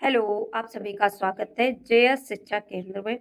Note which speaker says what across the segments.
Speaker 1: Hello, आप सभी का स्वागत है जेएस शिक्षा केंद्र में।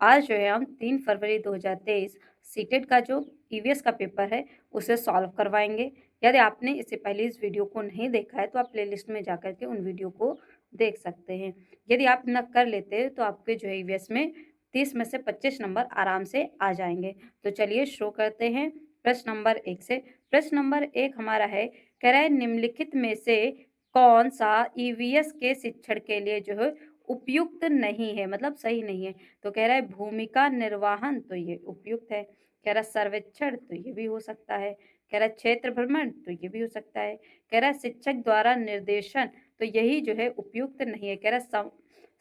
Speaker 1: आज जो है हम 3 फरवरी 2023 सीटेट का जो ईवीएस का पेपर है उसे सॉल्व करवाएंगे। यदि आपने इससे पहले इस वीडियो को नहीं देखा है तो आप प्लेलिस्ट में जाकर के उन वीडियो को देख सकते हैं। यदि आप न कर लेते हैं तो आपके जो है ईवीएस में 30 में से 25 नंबर आराम से आ जाएंगे। तो चलिए शुरू करते हैं प्रश्न नंबर 1 से। प्रश्न नंबर 1 हमारा है, कह रहा है निम्नलिखित में से कौन सा ईवीएस के शिक्षण के लिए जो है उपयुक्त नहीं है, मतलब सही नहीं है। तो कह रहा है भूमिका निर्वाहन, तो ये उपयुक्त है। कह रहा है सर्वेक्षण, तो ये भी हो सकता है। कह रहा है क्षेत्र भ्रमण, तो ये भी हो सकता है। कह रहा है शिक्षक द्वारा निर्देशन, तो यही जो है उपयुक्त नहीं है। कह रहा है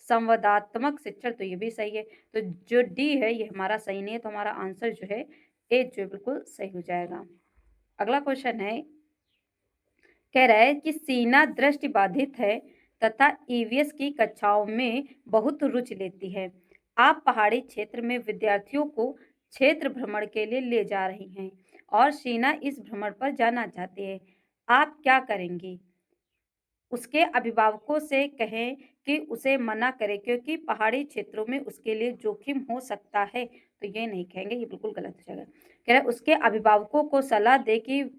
Speaker 1: संवादात्मक शिक्षण, तो ये भी सही है। तो जो डी है ये हमारा सही नहीं है, तो हमारा आंसर जो है ए जो है बिल्कुल सही हो जाएगा। अगला क्वेश्चन है, कह रहा है कि सीना दृष्टि बाधित है तथा ईवीएस की कक्षाओं में बहुत रुचि लेती है। आप पहाड़ी क्षेत्र में विद्यार्थियों को क्षेत्र भ्रमण के लिए ले जा रही हैं और शीना इस भ्रमण पर जाना चाहती है। आप क्या करेंगी? उसके अभिभावकों से कहें कि उसे मना करें क्योंकि पहाड़ी क्षेत्रों में उसके लिए जोखिम हो सकता है। तो ये नहीं कहेंगे, ये बिल्कुल गलत हो जाएगा। कह रहा है उसके अभिभावकों को सलाह दे कि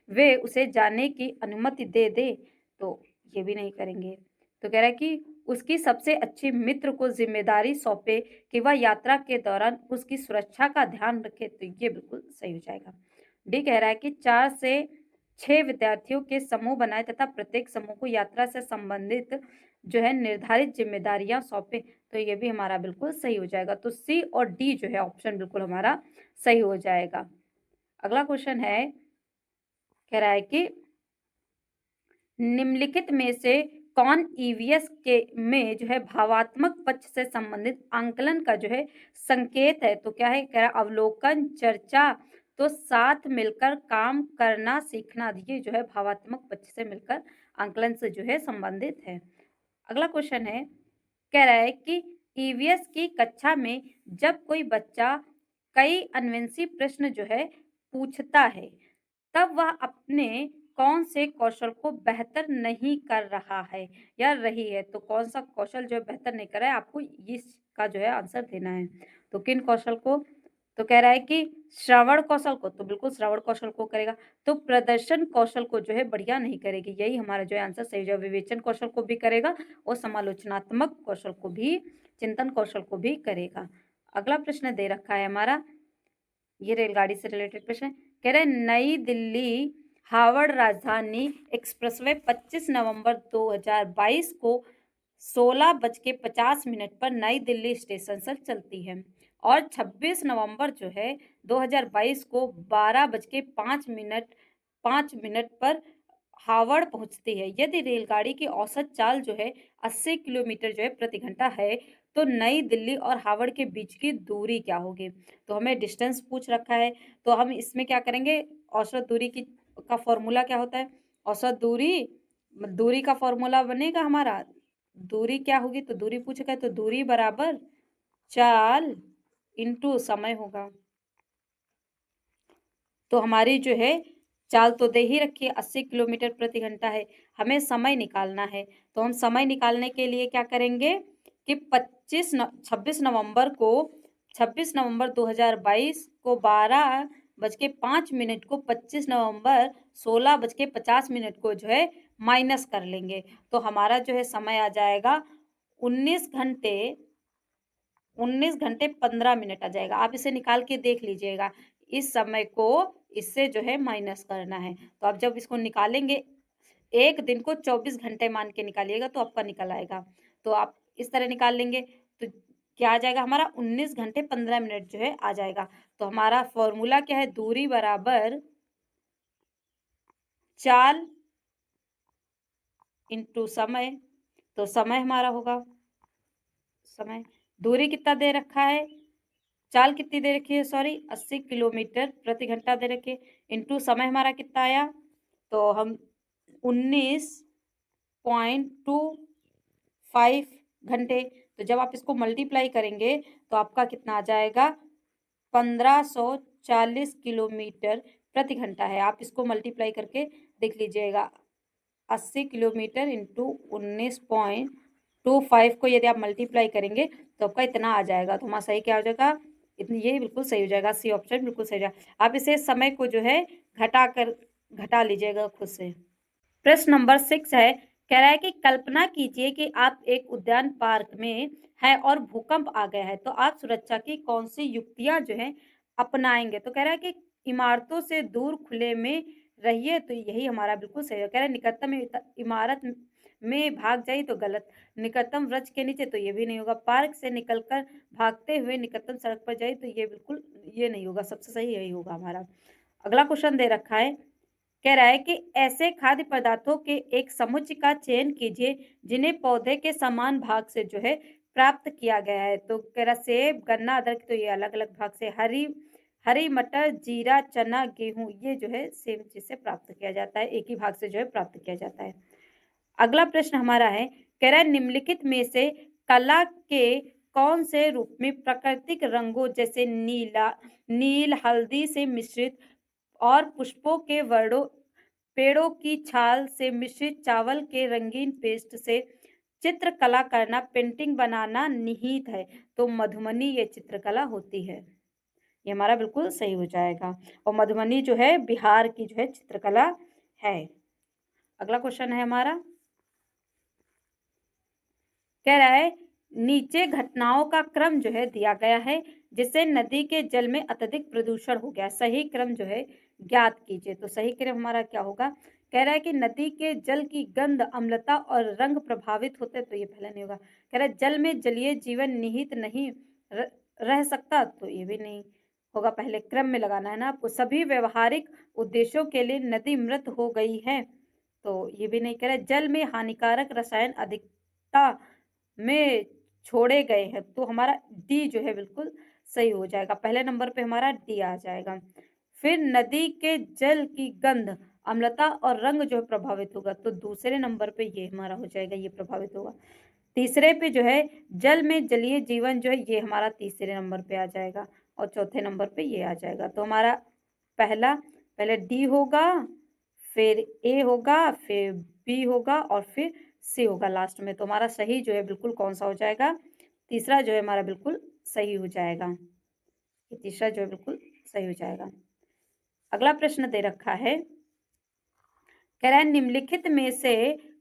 Speaker 1: वे उसे जाने की अनुमति दे दे, तो ये भी नहीं करेंगे। तो कह रहा है कि उसकी सबसे अच्छी मित्र को जिम्मेदारी सौंपे कि वह यात्रा के दौरान उसकी सुरक्षा का ध्यान रखे, तो ये बिल्कुल सही हो जाएगा। डी कह रहा है कि 4 से 6 विद्यार्थियों के समूह बनाए तथा प्रत्येक समूह को यात्रा से संबंधित जो है निर्धारित जिम्मेदारियां सौंपे, तो ये भी हमारा बिल्कुल सही हो जाएगा। तो सी और डी जो है ऑप्शन बिल्कुल हमारा सही हो जाएगा। अगला क्वेश्चन है, कह रहा है कि निम्नलिखित में से कौन ईवीएस के में जो है भावात्मक पक्ष से संबंधित आंकलन का जो है संकेत है? तो क्या है? कह रहा है अवलोकन, चर्चा, तो साथ मिलकर काम करना सीखना, ये जो है भावात्मक पक्ष से मिलकर आंकलन से जो है संबंधित है। अगला क्वेश्चन है, कह रहा है कि ईवीएस की कक्षा में जब कोई बच्चा कई अन्वेषी प्रश्न जो है पूछता है, तब वह अपने कौन से कौशल को बेहतर नहीं कर रहा है या रही है? तो कौन सा कौशल जो है बेहतर नहीं कर रहा है, आपको इसका जो है आंसर देना है। तो किन कौशल को? तो कह रहा है कि श्रवण कौशल को, तो बिल्कुल श्रवण कौशल को करेगा। तो प्रदर्शन कौशल को जो है बढ़िया नहीं करेगी, यही हमारा जो है आंसर सही हो जाएगा। विवेचन कौशल को भी करेगा और समालोचनात्मक कौशल को भी, चिंतन कौशल को भी करेगा। अगला प्रश्न दे रखा है हमारा, ये रेलगाड़ी से रिलेटेड प्रश्न है। कह रहे नई दिल्ली हावड़ राजधानी एक्सप्रेसवे 25 नवंबर 2022 को 16:50 पर नई दिल्ली स्टेशन से चलती है और 26 नवंबर जो है 2022 को 12:05 पर हावड़ पहुंचती है। यदि रेलगाड़ी की औसत चाल जो है 80 किलोमीटर जो है प्रति घंटा है, तो नई दिल्ली और हावड़ के बीच की दूरी क्या होगी? तो हमें डिस्टेंस पूछ रखा है, तो हम इसमें क्या करेंगे? औसत दूरी की का फॉर्मूला क्या होता है? औसत दूरी, दूरी का फॉर्मूला बनेगा हमारा, दूरी क्या होगी? तो दूरी पूछेगा, तो दूरी बराबर चाल इंटू समय होगा। तो हमारी जो है चाल तो दे ही रखी है, 80 किलोमीटर प्रति घंटा है, हमें समय निकालना है। तो हम समय निकालने के लिए क्या करेंगे कि 26 नवंबर 2022 को 12:05 को 25 नवंबर 16:50 को जो है माइनस कर लेंगे, तो हमारा जो है समय आ जाएगा 19 घंटे 15 मिनट आ जाएगा। आप इसे निकाल के देख लीजिएगा। इस समय को इससे जो है माइनस करना है। तो आप जब इसको निकालेंगे, 1 दिन को 24 घंटे मान के निकालिएगा तो आपका निकल आएगा। तो आप इस तरह निकाल लेंगे तो क्या आ जाएगा हमारा 19 घंटे 15 मिनट जो है आ जाएगा। तो हमारा फ़ॉर्मूला क्या है? दूरी बराबर चाल इंटू समय। तो समय हमारा होगा, समय, दूरी कितना दे रखा है? चाल कितनी दे रखी है? सॉरी 80 किलोमीटर प्रति घंटा दे रखी है, इंटू समय हमारा कितना आया? तो हम 19.25 घंटे, तो जब आप इसको मल्टीप्लाई करेंगे तो आपका कितना आ जाएगा? 1540 किलोमीटर प्रति घंटा है। आप इसको मल्टीप्लाई करके देख लीजिएगा, 80 किलोमीटर इंटू 19 25 को यदि आप मल्टीप्लाई करेंगे तो आपका इतना आ जाएगा। तो हमारा सही क्या हो जाएगा, इतनी, ये बिल्कुल सही हो जाएगा, सी ऑप्शन बिल्कुल सही हो जाएगा। आप इसे समय को जो है घटा लीजिएगा खुद से। प्रश्न नंबर 6 है, कह रहा है कि कल्पना कीजिए कि आप एक उद्यान पार्क में हैं और भूकंप आ गया है, तो आप सुरक्षा की कौन सी युक्तियां जो है अपनाएंगे। तो कह रहा है कि इमारतों से दूर खुले में रहिए, तो यही हमारा बिल्कुल सही है। कह रहा है निकटतम इमारत में भाग जाइए तो गलत, निकटतम वृक्ष के नीचे तो ये भी नहीं होगा, पार्क से निकलकर भागते हुए निकटतम सड़क पर जाइए तो ये बिल्कुल ये नहीं होगा, सबसे सही यही होगा हमारा। अगला क्वेश्चन दे रखा है, कह रहा है कि ऐसे खाद्य पदार्थों के एक समुच्चय का चयन कीजिए जिन्हें पौधे के समान भाग से जो है प्राप्त किया गया है। तो कह रहा सेब, गन्ना, अदरक, तो ये अलग अलग भाग से, हरी हरी मटर, जीरा, चना, गेहूं, ये जो है सेम चीज से प्राप्त किया जाता है, एक ही भाग से जो है प्राप्त किया जाता है। अगला प्रश्न हमारा है, कह रहा है निम्नलिखित में से कला के कौन से रूप में प्राकृतिक रंगों जैसे नील हल्दी से मिश्रित और पुष्पों के वर्णों, पेड़ों की छाल से मिश्रित चावल के रंगीन पेस्ट से चित्रकला करना, पेंटिंग बनाना निहित है। तो मधुबनी ये चित्रकला होती है, ये हमारा बिल्कुल सही हो जाएगा। और मधुबनी जो है बिहार की जो है चित्रकला है। अगला क्वेश्चन है हमारा, कह रहा है नीचे घटनाओं का क्रम जो है दिया गया है जिससे नदी के जल में अत्यधिक प्रदूषण हो गया, सही क्रम जो है ज्ञात कीजिए। तो सही क्रम हमारा क्या होगा, कह रहा है कि नदी के जल की गंध, अम्लता और रंग प्रभावित होते हैं, तो ये पहले नहीं होगा। कह रहा है जल में जलीय जीवन निहित नहीं रह सकता, तो ये भी नहीं होगा, पहले क्रम में लगाना है ना आपको। सभी व्यवहारिक उद्देश्यों के लिए नदी मृत हो गई है, तो ये भी नहीं। कह रहा है जल में हानिकारक रसायन अधिकता में छोड़े गए हैं, तो हमारा डी जो है बिल्कुल सही हो जाएगा, पहले नंबर पे हमारा डी आ जाएगा। फिर नदी के जल की गंध, अम्लता और रंग जो है प्रभावित होगा, तो दूसरे नंबर पे ये हमारा हो जाएगा, ये प्रभावित होगा। तीसरे पे जो है जल में जलीय जीवन जो है ये हमारा तीसरे नंबर पे आ जाएगा, और चौथे नंबर पे ये आ जाएगा। तो हमारा पहले डी होगा, फिर ए होगा, फिर बी होगा और फिर सी होगा लास्ट में। तो हमारा सही जो है बिल्कुल कौन सा हो जाएगा, तीसरा जो है हमारा बिल्कुल सही हो जाएगा, ये तीसरा जो है बिल्कुल सही हो जाएगा। अगला प्रश्न दे रखा है, कह रहा है निम्नलिखित में से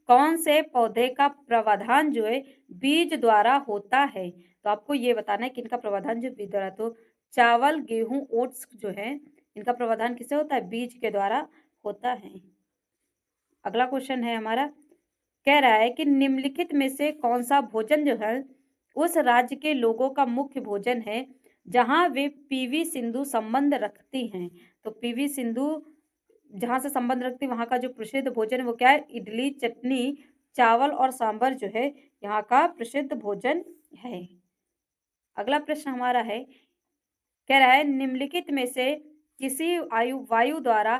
Speaker 1: कौन से पौधे का प्रावधान जो है बीज द्वारा होता है। तो आपको ये बताना है कि इनका प्रावधान जो बीज द्वारा, तो चावल, गेहूं, ओट्स जो है इनका प्रावधान किससे होता है, बीज के द्वारा होता है। अगला क्वेश्चन है हमारा, कह रहा है कि निम्नलिखित में से कौन सा भोजन जो है उस राज्य के लोगों का मुख्य भोजन है जहां वे पीवी सिंधु संबंध रखती हैं। तो पीवी सिंधु जहां से संबंध रखती है वहां का जो प्रसिद्ध भोजन है वो क्या है, इडली, चटनी, चावल और सांभर जो है यहाँ का प्रसिद्ध भोजन है। अगला प्रश्न हमारा है, कह रहा है निम्नलिखित में से किसी वायु द्वारा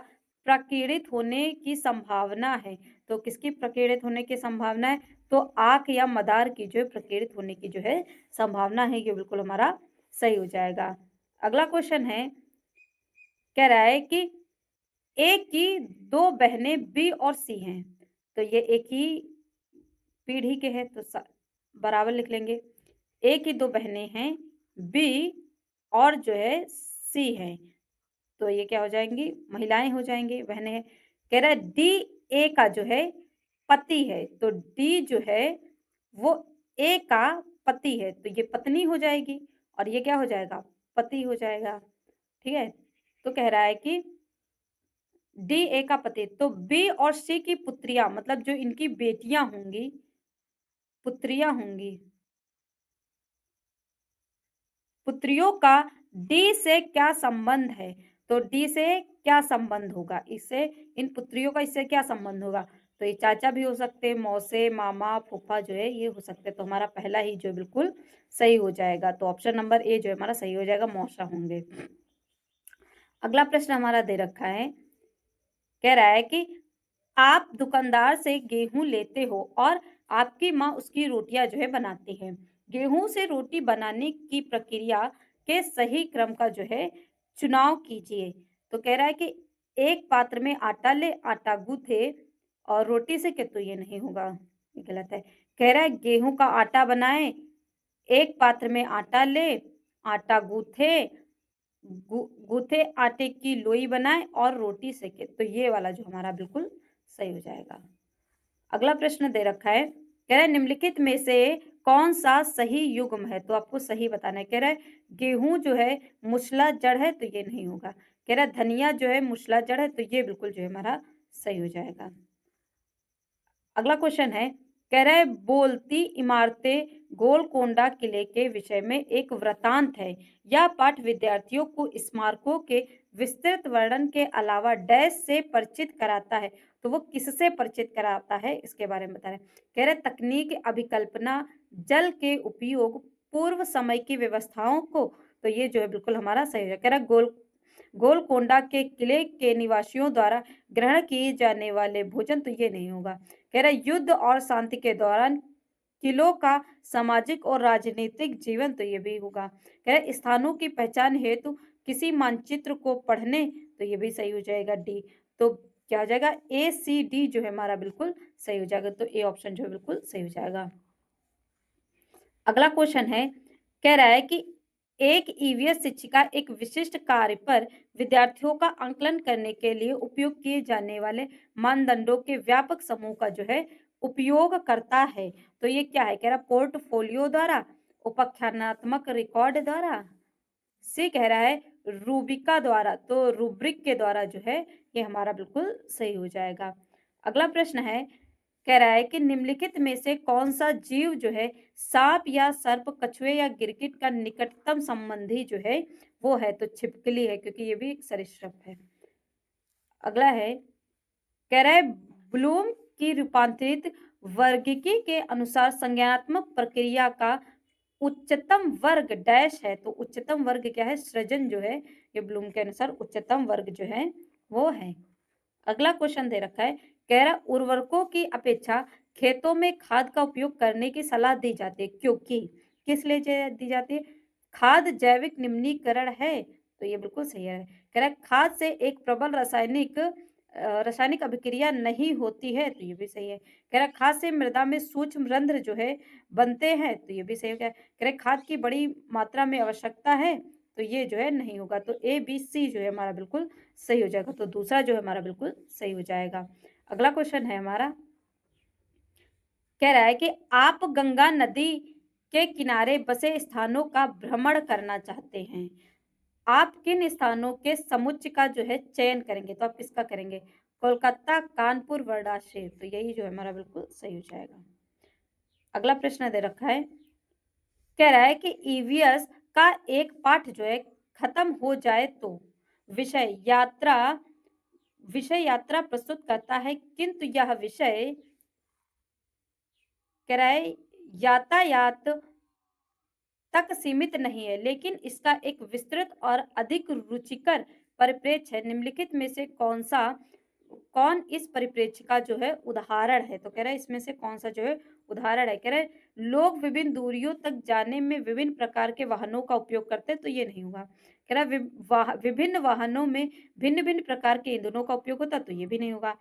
Speaker 1: प्रकीर्णित होने की संभावना है। तो किसकी प्रकीर्णित होने की संभावना है, तो आग या मदार की जो प्रकीर्णित होने की जो है संभावना है, ये बिल्कुल हमारा सही हो जाएगा। अगला क्वेश्चन है, कह रहा है कि ए की दो बहनें बी और सी हैं, तो ये एक ही पीढ़ी के हैं, तो बराबर लिख लेंगे। ए की दो बहनें हैं, बी और जो है सी है, तो ये क्या हो जाएंगी, महिलाएं हो जाएंगी, बहनें हैं। कह रहा है डी ए का जो है पति है, तो डी जो है वो ए का पति है, तो ये पत्नी हो जाएगी और ये क्या हो जाएगा, पति हो जाएगा। ठीक है, तो कह रहा है कि डी ए का पति, तो बी और सी की पुत्रियां, मतलब जो इनकी बेटियां होंगी, पुत्रियां होंगी, पुत्रियों का डी से क्या संबंध है। तो डी से क्या संबंध होगा, इससे इन पुत्रियों का इससे क्या संबंध होगा, तो ये चाचा भी हो सकते हैं, मौसे, मामा, फूफा जो है ये हो सकते हैं। तो हमारा पहला ही जो बिल्कुल सही हो जाएगा, तो ऑप्शन नंबर ए जो है हमारा सही हो जाएगा, मौसा होंगे। अगला प्रश्न हमारा दे रखा है, कह रहा है कि आप दुकानदार से गेहूं लेते हो और आपकी माँ उसकी रोटियां जो है बनाती है। गेहूं से रोटी बनाने की प्रक्रिया के सही क्रम का जो है चुनाव कीजिए। तो कह रहा है कि एक पात्र में आटा ले, आटा गूंथे और रोटी सेके, तो ये नहीं होगा, ये गलत है। कह रहा है गेहूं का आटा बनाएं, एक पात्र में आटा ले, आटा गूथे, गूथे आटे की लोई बनाएं और रोटी सेके। तो ये वाला जो हमारा बिल्कुल सही हो जाएगा। अगला प्रश्न दे रखा है, कह रहा है निम्नलिखित में से कौन सा सही युग्म है? तो आपको सही बताना है। कह रहा है गेहूं जो है मुसला जड़ है, तो ये नहीं होगा। कह रहा है धनिया जो है मुसला जड़ है, तो ये बिल्कुल जो है हमारा सही हो जाएगा। अगला क्वेश्चन है, कह रहा है बोलती इमारतें गोलकोंडा किले के विषय में एक वृतांत है। यह पाठ विद्यार्थियों को स्मारकों के विस्तृत वर्णन के अलावा डैश से परिचित कराता है। तो वो किससे परिचित कराता है, इसके बारे में बता रहे हैं। कह रहे तकनीक, अभिकल्पना, जल के उपयोग, पूर्व समय की व्यवस्थाओं को। तो ये जो है बिल्कुल हमारा सही है। कह रहा गोलकोंडा के किले के निवासियों द्वारा ग्रहण किए जाने वाले भोजन, तो ये नहीं होगा। कह रहा है युद्ध और शांति के दौरान किलों का सामाजिक और राजनीतिक जीवन, तो ये भी होगा। कह रहा है स्थानों की पहचान हेतु किसी मानचित्र को पढ़ने, तो ये भी सही हो जाएगा डी। तो क्या हो जाएगा, ए सी डी जो है हमारा बिल्कुल सही हो जाएगा। तो ए ऑप्शन जो है बिल्कुल सही हो जाएगा। अगला क्वेश्चन है, कह रहा है कि एक ईवीएस शिक्षिका एक विशिष्ट कार्य पर विद्यार्थियों का आंकलन करने के लिए उपयोग किए जाने वाले मानदंडों के व्यापक समूह का जो है उपयोग करता है। तो ये क्या है, कह रहा पोर्टफोलियो द्वारा, उपाख्यानात्मक रिकॉर्ड द्वारा, सी कह रहा है रूबिका द्वारा। तो रूब्रिक के द्वारा जो है ये हमारा बिल्कुल सही हो जाएगा। अगला प्रश्न है, कह रहा है कि निम्नलिखित में से कौन सा जीव जो है सांप या सर्प, कछुए या गिरगिट का निकटतम संबंधी जो है वो है? तो छिपकली है, क्योंकि ये भी एक सरीसृप है। अगला है, कह रहा है ब्लूम की रूपांतरित वर्गीकी के अनुसार संज्ञानात्मक प्रक्रिया का उच्चतम वर्ग डैश है। तो उच्चतम वर्ग क्या है, सृजन जो है ये ब्लूम के अनुसार उच्चतम वर्ग जो है वो है। अगला क्वेश्चन दे रखा है, कह रहा उर्वरकों की अपेक्षा खेतों में खाद का उपयोग करने की सलाह दी जाती है, क्योंकि किस लिए दी जाती है? खाद जैविक निम्नीकरण है, तो ये बिल्कुल सही है। कह रहा है खाद से एक प्रबल रासायनिक अभिक्रिया नहीं होती है, तो ये भी सही है। कह रहा है खाद से मृदा में सूक्ष्म रंध्र जो है बनते हैं, तो ये भी सही हो गया। कह रहे खाद की बड़ी मात्रा में आवश्यकता है, तो ये जो है नहीं होगा। तो ए बी सी जो है हमारा बिल्कुल सही हो जाएगा। तो दूसरा जो है हमारा बिल्कुल सही हो जाएगा। अगला क्वेश्चन है हमारा, कह रहा है कि आप गंगा नदी के किनारे बसे स्थानों का भ्रमण करना चाहते हैं। आप किन स्थानों के समुच्चय का जो है चयन करेंगे? तो आप किसका करेंगे? कोलकाता, कानपुर, वाराणसी। तो यही जो है हमारा बिल्कुल सही हो जाएगा। अगला प्रश्न दे रखा है, कह रहा है कि ईवीएस का एक पाठ जो है खत्म हो जाए तो विषय यात्रा प्रस्तुत करता है, किंतु यह विषय कह रहा है यातायात तक सीमित नहीं है, लेकिन इसका एक विस्तृत और अधिक रुचिकर परिप्रेक्ष्य है। निम्नलिखित में से कौन इस परिप्रेक्ष्य का जो है उदाहरण है? तो कह रहा है इसमें से कौन सा जो है उदाहरण है? कह रहा है लोग विभिन्न दूरियों तक जाने में विभिन्न प्रकार के वाहनों का उपयोग करते हैं, तो ये नहीं होगा। कह रहा है विभिन्न वाहनों में भिन्न भिन्न प्रकार के ईंधनों का उपयोग होता है, तो ये भी नहीं होगा।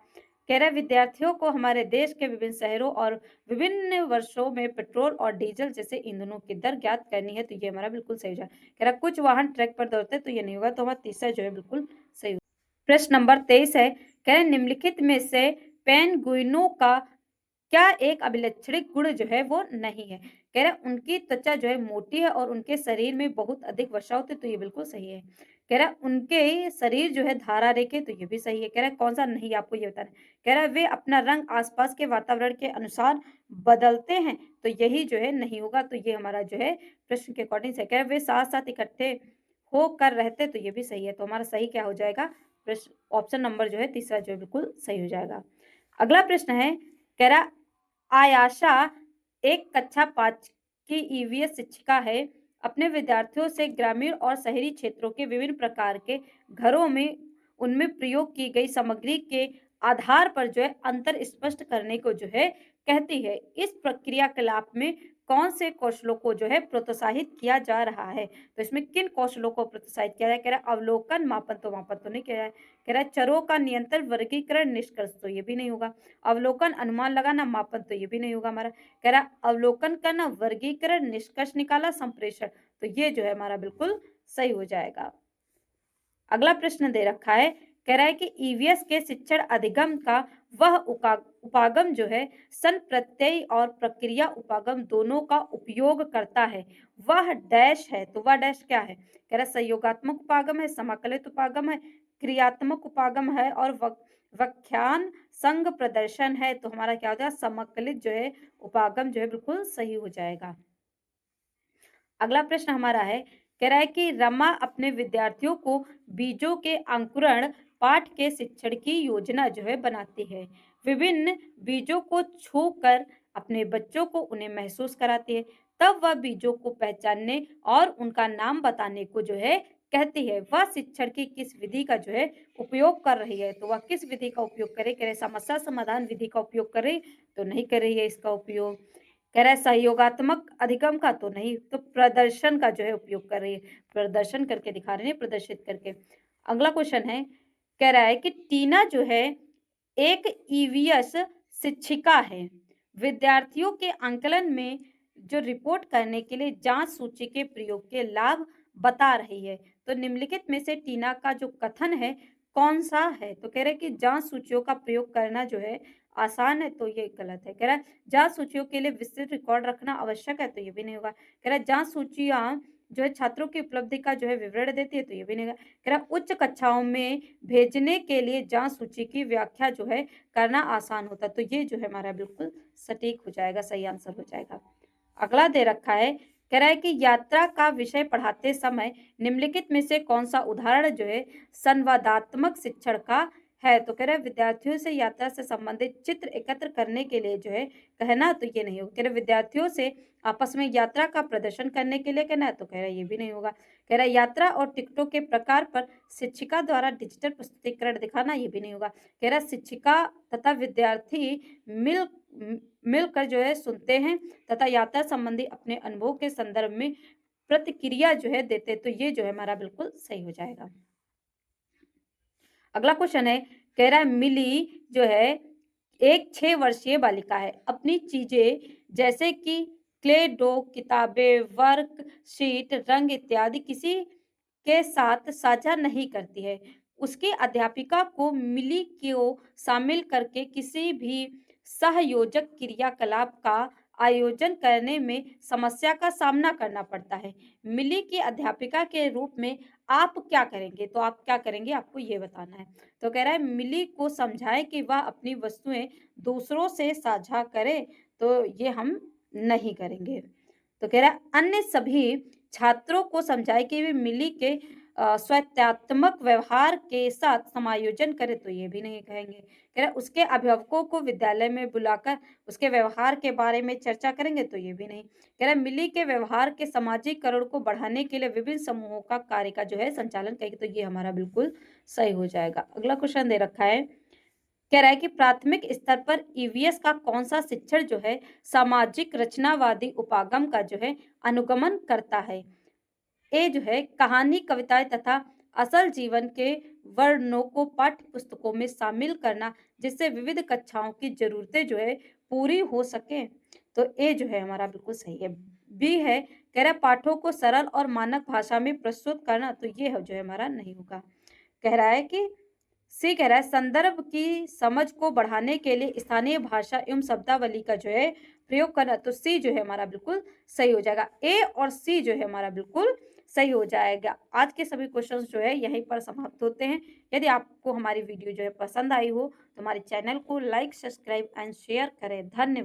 Speaker 1: कह रहा है विद्यार्थियों को हमारे देश के विभिन्न शहरों और विभिन्न वर्षों में पेट्रोल और डीजल जैसे ईंधनों की दर ज्ञात करनी है, तो ये हमारा बिल्कुल सही हो जाए। कह रहा कुछ वाहन ट्रैक पर दौड़ते हैं, तो ये नहीं होगा। तो हमारा तीसरा जो है बिल्कुल सही। प्रश्न नंबर 23 है, कह रहे निम्नलिखित में से पेंगुइनों का क्या एक अभिलक्षणिक गुण जो है वो नहीं है? कह रहा है उनकी त्वचा जो है मोटी है और उनके शरीर में बहुत अधिक वर्षा होती है, तो ये बिल्कुल सही है। कह रहा है उनके शरीर जो है धारा रेखे, तो ये भी सही है। कह रहा है कौन सा नहीं, आपको ये बताना है। कह रहा है वे अपना रंग आसपास के वातावरण के अनुसार बदलते हैं, तो यही जो है नहीं होगा। तो ये हमारा जो है प्रश्न के अकॉर्डिंग से कह रहा है वे साथ साथ इकट्ठे होकर रहते, तो ये भी सही है। तो हमारा सही क्या हो जाएगा? प्रश्न ऑप्शन नंबर जो है तीसरा जो है बिल्कुल सही हो जाएगा। अगला प्रश्न है, कह रहा आयाशा एक कक्षा 5 की ईवीएस शिक्षिका है। अपने विद्यार्थियों से ग्रामीण और शहरी क्षेत्रों के विभिन्न प्रकार के घरों में उनमें प्रयोग की गई सामग्री के आधार पर जो है अंतर स्पष्ट करने को जो है कहती है। इस प्रक्रियाकलाप में कौन से कौशलों को जो है प्रोत्साहित किया जा रहा है। तो इसमें किन कौशलों को प्रोत्साहित किया जाए, कह रहा है अवलोकन, मापन तो नहीं कह रहा है, कह रहा है चरों का नियंत्रण, वर्गीकरण, निष्कर्ष, तो ये भी नहीं होगा। अवलोकन, अनुमान लगाना, मापन, तो ये भी नहीं होगा हमारा। कह रहा है अवलोकन करना, वर्गीकरण, निष्कर्ष निकाला, संप्रेषण, तो ये जो है हमारा बिल्कुल सही हो जाएगा। अगला प्रश्न दे रखा है, कह रहा है कि ईवीएस के शिक्षण अधिगम का वह उपागम जो है सन प्रत्यय और प्रक्रिया उपागम दोनों का उपयोग करता है, वह डैश है। तो वह डैश क्या है, कह रहा है सहयोगात्मक उपागम है, समाकलित उपागम है, क्रियात्मक उपागम है और व्याख्यान संग प्रदर्शन है। तो हमारा क्या हो जाएगा, समाकलित जो है उपागम जो है बिल्कुल सही हो जाएगा। अगला प्रश्न हमारा है, कह रहा है कि रमा अपने विद्यार्थियों को बीजों के अंकुरण पाठ के शिक्षण की योजना जो है बनाती है, विभिन्न बीजों को छूकर अपने बच्चों को उन्हें महसूस कराती है, तब वह बीजों को पहचानने और उनका नाम बताने को जो है कहती है। वह शिक्षण की किस विधि का जो है उपयोग कर रही है। तो वह किस विधि का उपयोग करे, कह रहे समस्या समाधान विधि का उपयोग करे, तो नहीं कर रही है इसका उपयोग। कह रहा है सहयोगात्मक अधिगम का, तो नहीं, तो प्रदर्शन का जो है उपयोग कर रही है, प्रदर्शन करके दिखा रहे हैं, प्रदर्शित करके। अगला क्वेश्चन है, कह रहा है कि टीना जो है एक ईवीएस शिक्षिका है, विद्यार्थियों के आंकलन में जो रिपोर्ट करने के लिए जांच सूची के प्रयोग के लाभ बता रही है। तो निम्नलिखित में से टीना का जो कथन है कौन सा है। तो कह रहे कि जांच सूचियों का प्रयोग करना जो है आसान है, तो ये गलत है। कह रहा है जांच सूचियों के लिए विस्तृत रिकॉर्ड रखना आवश्यक है, तो ये भी नहीं होगा। कह रहा है जांच सूचियां जो है छात्रों की उपलब्धि का जो है विवरण देती है, तो ये भी नहीं होगा। कह रहा है उच्च कक्षाओं में भेजने के लिए जांच सूची की व्याख्या जो है करना आसान होता है, तो ये जो है हमारा बिल्कुल सटीक हो जाएगा, सही आंसर हो जाएगा। अगला दे रखा है, कह रहा है कि यात्रा का विषय पढ़ाते समय निम्नलिखित में से कौन सा उदाहरण जो है संवादात्मक शिक्षण का है। तो कह रहा है विद्यार्थियों से यात्रा से संबंधित चित्र एकत्र करने के लिए जो है कहना, तो ये नहीं होगा। कह रहा है विद्यार्थियों से आपस में यात्रा का प्रदर्शन करने के लिए कहना है, तो कह रहा है ये भी नहीं होगा। कह रहा है यात्रा और टिकटों के प्रकार पर शिक्षिका द्वारा डिजिटल प्रस्तुतिकरण दिखाना, ये भी नहीं होगा। कह रहा है शिक्षिका तथा विद्यार्थी मिलकर जो है सुनते हैं तथा यात्रा संबंधी अपने अनुभव के संदर्भ में प्रतिक्रिया जो है देते, तो ये जो है हमारा बिल्कुल सही हो जाएगा। अगला क्वेश्चन है, कह रहा है मिली जो है एक 6 वर्षीय बालिका है, अपनी चीजें जैसे कि क्ले डो, किताबें, वर्कशीट, रंग इत्यादि किसी के साथ साझा नहीं करती है। उसकी अध्यापिका को मिली को शामिल करके किसी भी सहयोजक क्रियाकलाप का आयोजन करने में समस्या का सामना करना पड़ता है। मिली की अध्यापिका के रूप में आप क्या करेंगे। तो आप क्या करेंगे, आपको ये बताना है। तो कह रहा है मिली को समझाएं कि वह अपनी वस्तुएं दूसरों से साझा करे, तो ये हम नहीं करेंगे। तो कह रहा है अन्य सभी छात्रों को समझाए कि वे मिली के स्वायत्तात्मक व्यवहार के साथ समायोजन करे, तो ये भी नहीं कहेंगे। कह रहा उसके अभिभावकों को विद्यालय में बुलाकर उसके व्यवहार के बारे में चर्चा करेंगे, तो ये भी नहीं। कह रहा मिली के व्यवहार के सामाजिकरण को बढ़ाने के लिए विभिन्न समूहों का कार्य का जो है संचालन करेंगे, तो ये हमारा बिल्कुल सही हो जाएगा। अगला क्वेश्चन दे रखा है, कह रहा है कि प्राथमिक स्तर पर ईवीएस का कौन सा शिक्षण जो है सामाजिक रचनावादी उपागम का जो है अनुगमन करता है। ए जो है कहानी, कविताएं तथा असल जीवन के वर्णनों को पाठ्य पुस्तकों में शामिल करना, जिससे विविध कक्षाओं की जरूरतें जो है पूरी हो सके, तो ए जो है हमारा बिल्कुल सही है। बी है, कह रहा है पाठों को सरल और मानक भाषा में प्रस्तुत करना, तो ये जो है हमारा नहीं होगा। कह रहा है कि सी कह रहा है संदर्भ की समझ को बढ़ाने के लिए स्थानीय भाषा एवं शब्दावली का जो है प्रयोग करना, तो सी जो है हमारा बिल्कुल सही हो जाएगा। ए और सी जो है हमारा बिल्कुल सही हो जाएगा। आज के सभी क्वेश्चंस जो है यहीं पर समाप्त होते हैं। यदि आपको हमारी वीडियो जो है पसंद आई हो तो हमारे चैनल को लाइक, सब्सक्राइब एंड शेयर करें। धन्यवाद।